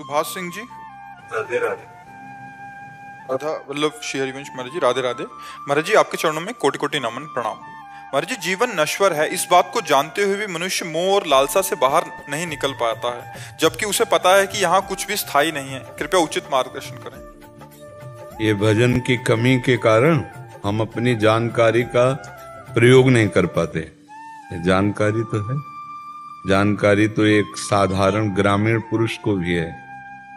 सुभाष सिंह जी, राधे राधे। राधा वल्लभ श्री हरिवंश महाराज जी, राधे राधे। महाराज जी, आपके चरणों में कोटि कोटि नमन, प्रणाम। महाराज जी, जीवन नश्वर है, इस बात को जानते हुए भी मनुष्य मोह और लालसा से बाहर नहीं निकल पाता है, जबकि उसे पता है कि यहाँ कुछ भी स्थायी नहीं है। कृपया उचित मार्गदर्शन करें। ये भजन की कमी के कारण हम अपनी जानकारी का प्रयोग नहीं कर पाते। ये जानकारी तो है, जानकारी तो एक साधारण ग्रामीण पुरुष को भी है,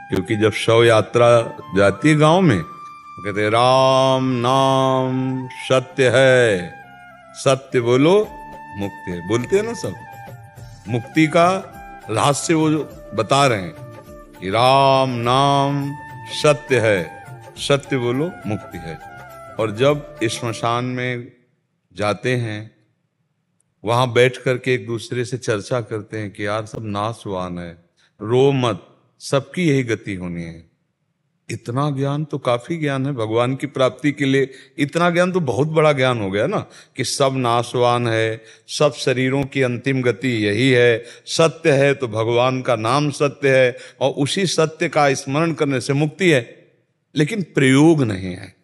क्योंकि जब शव यात्रा जाती है गांव में, तो कहते हैं राम नाम सत्य है, सत्य बोलो मुक्ति है। बोलते हैं ना सब, मुक्ति का रहस्य वो बता रहे हैं कि राम नाम सत्य है, सत्य बोलो मुक्ति है। और जब श्मशान में जाते हैं, वहां बैठ करके एक दूसरे से चर्चा करते हैं कि यार सब नाशवान है, रो मत, सबकी यही गति होनी है। इतना ज्ञान तो काफी ज्ञान है भगवान की प्राप्ति के लिए। इतना ज्ञान तो बहुत बड़ा ज्ञान हो गया ना, कि सब नाशवान है, सब शरीरों की अंतिम गति यही है, सत्य है तो भगवान का नाम सत्य है, और उसी सत्य का स्मरण करने से मुक्ति है। लेकिन प्रयोग नहीं है,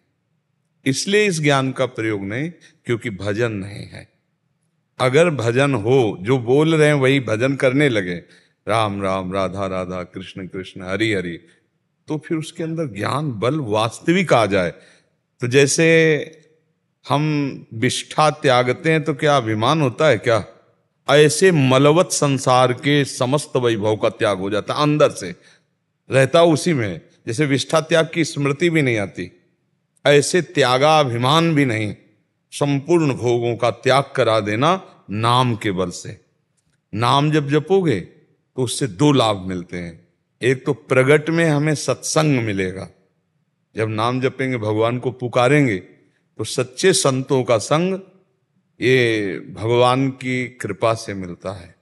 इसलिए इस ज्ञान का प्रयोग नहीं, क्योंकि भजन नहीं है। अगर भजन हो, जो बोल रहे हैं वही भजन करने लगे, राम राम राधा राधा कृष्ण कृष्ण हरि हरि, तो फिर उसके अंदर ज्ञान बल वास्तविक आ जाए। तो जैसे हम विष्ठा त्यागते हैं तो क्या अभिमान होता है क्या? ऐसे मलवत संसार के समस्त वैभव का त्याग हो जाता, अंदर से रहता उसी में। जैसे विष्ठा त्याग की स्मृति भी नहीं आती, ऐसे त्यागाभिमान भी नहीं, संपूर्ण भोगों का त्याग करा देना नाम के बल से। नाम जब जपोगे तो उससे दो लाभ मिलते हैं। एक तो प्रगट में हमें सत्संग मिलेगा, जब नाम जपेंगे भगवान को पुकारेंगे तो सच्चे संतों का संग ये भगवान की कृपा से मिलता है।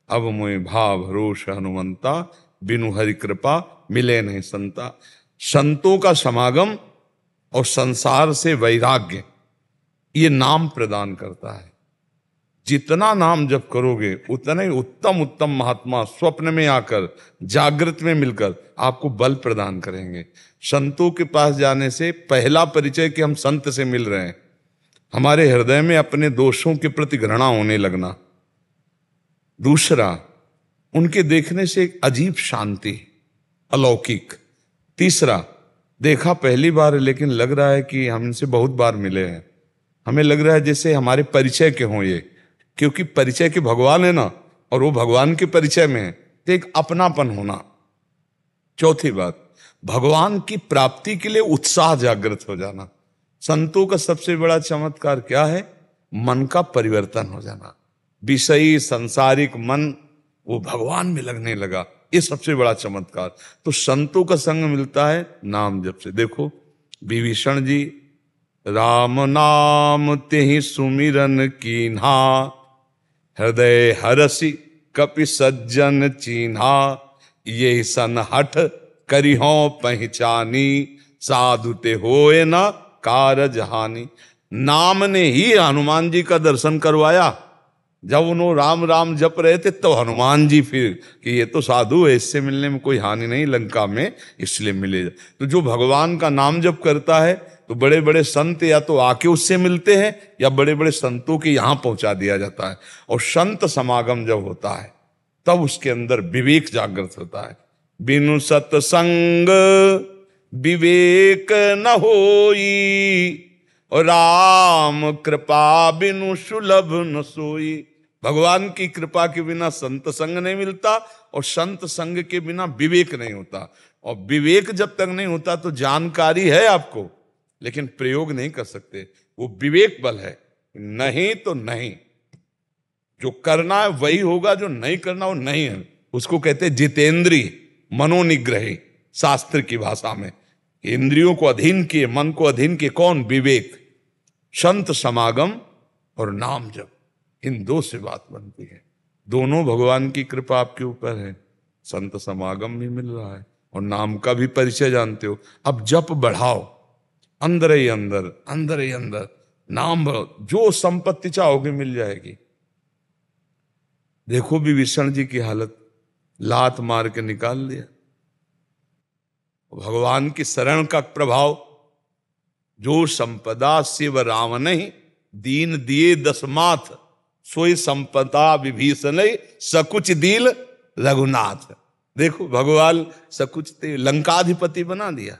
अब मोहि भाव भरोस हनुमंता, बिनु हरि कृपा मिले नहीं संता। संतों का समागम और संसार से वैराग्य ये नाम प्रदान करता है। जितना नाम जप करोगे उतना ही उत्तम उत्तम महात्मा स्वप्न में आकर, जागृत में मिलकर आपको बल प्रदान करेंगे। संतों के पास जाने से पहला परिचय कि हम संत से मिल रहे हैं, हमारे हृदय में अपने दोषों के प्रति घृणा होने लगना। दूसरा, उनके देखने से एक अजीब शांति, अलौकिक। तीसरा, देखा पहली बार है लेकिन लग रहा है कि हम इनसे बहुत बार मिले हैं, हमें लग रहा है जैसे हमारे परिचय के हों ये, क्योंकि परिचय के भगवान है ना, और वो भगवान के परिचय में है, तो एक अपनापन होना। चौथी बात, भगवान की प्राप्ति के लिए उत्साह जागृत हो जाना। संतों का सबसे बड़ा चमत्कार क्या है? मन का परिवर्तन हो जाना। विषयी सांसारिक मन वो भगवान में लगने लगा, ये सबसे बड़ा चमत्कार। तो संतों का संग मिलता है नाम जप से। देखो विभीषण जी, राम नाम तेहि सुमिरन कीन्हा, हृदय हरसि कपि सज्जन चीन्हा, ये सन हठ करिहो पहचानी, साधु ते होए न कारज हानि। नाम ने ही हनुमान जी का दर्शन करवाया। जब उन्होंने राम राम जप रहे थे तो हनुमान जी फिर कि ये तो साधु है, इससे मिलने में कोई हानि नहीं लंका में, इसलिए मिले। तो जो भगवान का नाम जप करता है तो बड़े बड़े संत या तो आके उससे मिलते हैं या बड़े बड़े संतों के यहां पहुंचा दिया जाता है। और संत समागम जब होता है तब उसके अंदर विवेक जागृत होता है। बिनु सत्संग विवेक न होई, और राम कृपा बिनु सुलभ न सोई। भगवान की कृपा के बिना संत संग नहीं मिलता, और संत संग के बिना विवेक नहीं होता। और विवेक जब तक नहीं होता तो जानकारी है आपको, लेकिन प्रयोग नहीं कर सकते। वो विवेक बल है, नहीं तो नहीं। जो करना है वही होगा, जो नहीं करना वो नहीं है। उसको कहते हैं जितेंद्रिय मनोनिग्रही, शास्त्र की भाषा में। इंद्रियों को अधीन किए, मन को अधीन किए कौन? विवेक। संत समागम और नाम जप, इन दो से बात बनती है। दोनों भगवान की कृपा आपके ऊपर है। संत समागम भी मिल रहा है और नाम का भी परिचय जानते हो। अब जप बढ़ाओ, अंदर ही अंदर, अंदर ही अंदर नाम बढ़ाओ, जो संपत्ति चाहोगे मिल जाएगी। देखो विभीषण जी की हालत, लात मार के निकाल दिया। भगवान की शरण का प्रभाव, जो संपदा शिव राम नहीं दीन दिए दसमाथ, सोई संपदा विभीषण सकुच दील रघुनाथ। देखो भगवान सकुच थे, लंकाधिपति बना दिया।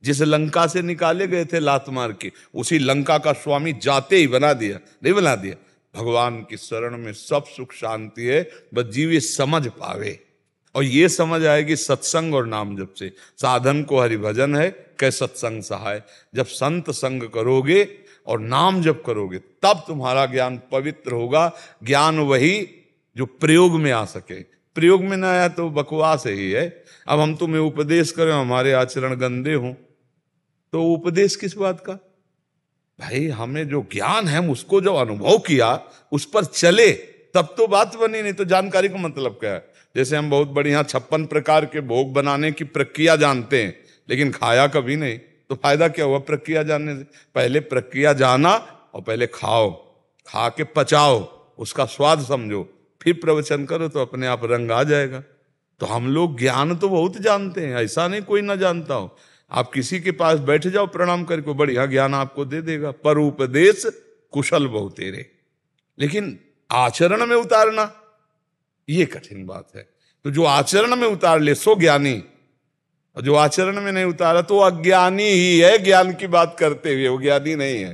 जिस लंका से निकाले गए थे लात मार के, उसी लंका का स्वामी जाते ही बना दिया, नहीं बना दिया। भगवान की शरण में सब सुख शांति है, बस जीव ये समझ पावे। और ये समझ आएगी सत्संग और नाम जप से। साधन को हरिभजन है, कै सत्संग सहाय। जब संत संग करोगे और नाम जप करोगे तब तुम्हारा ज्ञान पवित्र होगा। ज्ञान वही जो प्रयोग में आ सके, प्रयोग में ना आया तो बकवास ही है। अब हम तुम्हें उपदेश करें, हमारे आचरण गंदे हों तो उपदेश किस बात का? भाई हमें जो ज्ञान है उसको जो अनुभव किया उस पर चले तब तो बात बनी, नहीं तो जानकारी का मतलब क्या है? जैसे हम बहुत बढ़िया 56 प्रकार के भोग बनाने की प्रक्रिया जानते हैं लेकिन खाया कभी नहीं, तो फायदा क्या हुआ प्रक्रिया जानने से? पहले प्रक्रिया जाना और पहले खाओ, खा के पचाओ, उसका स्वाद समझो, फिर प्रवचन करो तो अपने आप रंग आ जाएगा। तो हम लोग ज्ञान तो बहुत जानते हैं, ऐसा नहीं कोई ना जानता हो। आप किसी के पास बैठ जाओ प्रणाम करके, बढ़िया ज्ञान आपको दे देगा। पर उपदेश कुशल बहु तेरे, लेकिन आचरण में उतारना ये कठिन बात है। तो जो आचरण में उतार ले सो ज्ञानी, और जो आचरण में नहीं उतारा तो अज्ञानी ही है। ज्ञान की बात करते हुए वो ज्ञानी नहीं है।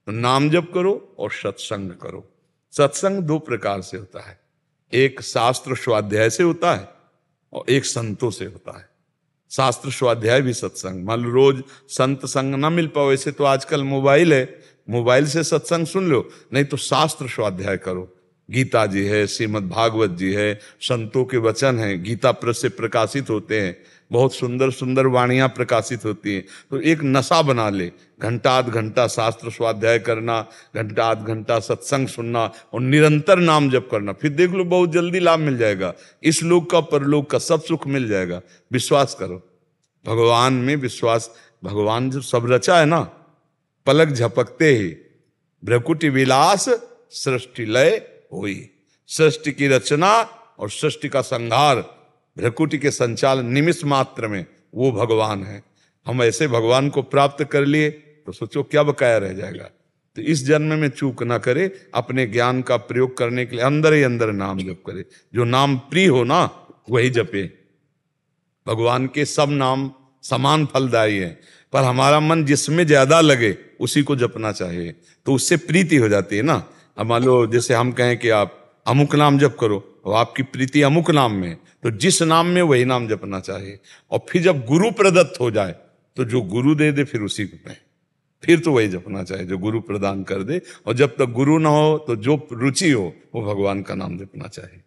तो नाम जप करो और सत्संग करो। सत्संग 2 प्रकार से होता है, एक शास्त्र स्वाध्याय से होता है और एक संतों से होता है। शास्त्र स्वाध्याय भी सत्संग, मान लो रोज संत संग ना मिल पाओ, ऐसे तो आजकल मोबाइल है, मोबाइल से सत्संग सुन लो, नहीं तो शास्त्र स्वाध्याय करो। गीता जी है, श्रीमद् भागवत जी है, संतों के वचन हैं, गीता प्रेस से प्रकाशित होते हैं, बहुत सुंदर सुंदर वाणियां प्रकाशित होती हैं। तो एक नशा बना ले, घंटा आध घंटा शास्त्र स्वाध्याय करना, घंटा आध घंटा सत्संग सुनना और निरंतर नाम जप करना, फिर देख लो बहुत जल्दी लाभ मिल जाएगा। इस लोक का परलोक का सब सुख मिल जाएगा। विश्वास करो, भगवान में विश्वास। भगवान जो सब रचा है ना, पलक झपकते ही भ्रकुटि विलास सृष्टि लय हुई। सृष्टि की रचना और सृष्टि का संहार, भ्रकुटि के संचालन निमिष मात्र में वो भगवान है। हम ऐसे भगवान को प्राप्त कर लिए तो सोचो क्या बकाया रह जाएगा। तो इस जन्म में चूक ना करे, अपने ज्ञान का प्रयोग करने के लिए अंदर ही अंदर नाम जप करे। जो नाम प्रिय हो ना वही जपे। भगवान के सब नाम समान फलदायी हैं, पर हमारा मन जिसमें ज्यादा लगे उसी को जपना चाहिए, तो उससे प्रीति हो जाती है ना। अब मान लो जैसे हम कहें कि आप अमुक नाम जप करो और आपकी प्रीति अमुक नाम में, तो जिस नाम में वही नाम जपना चाहिए। और फिर जब गुरु प्रदत्त हो जाए तो जो गुरु दे दे फिर उसी में, फिर तो वही जपना चाहिए जो गुरु प्रदान कर दे। और जब तक गुरु ना हो तो जो रुचि हो वो भगवान का नाम जपना चाहिए।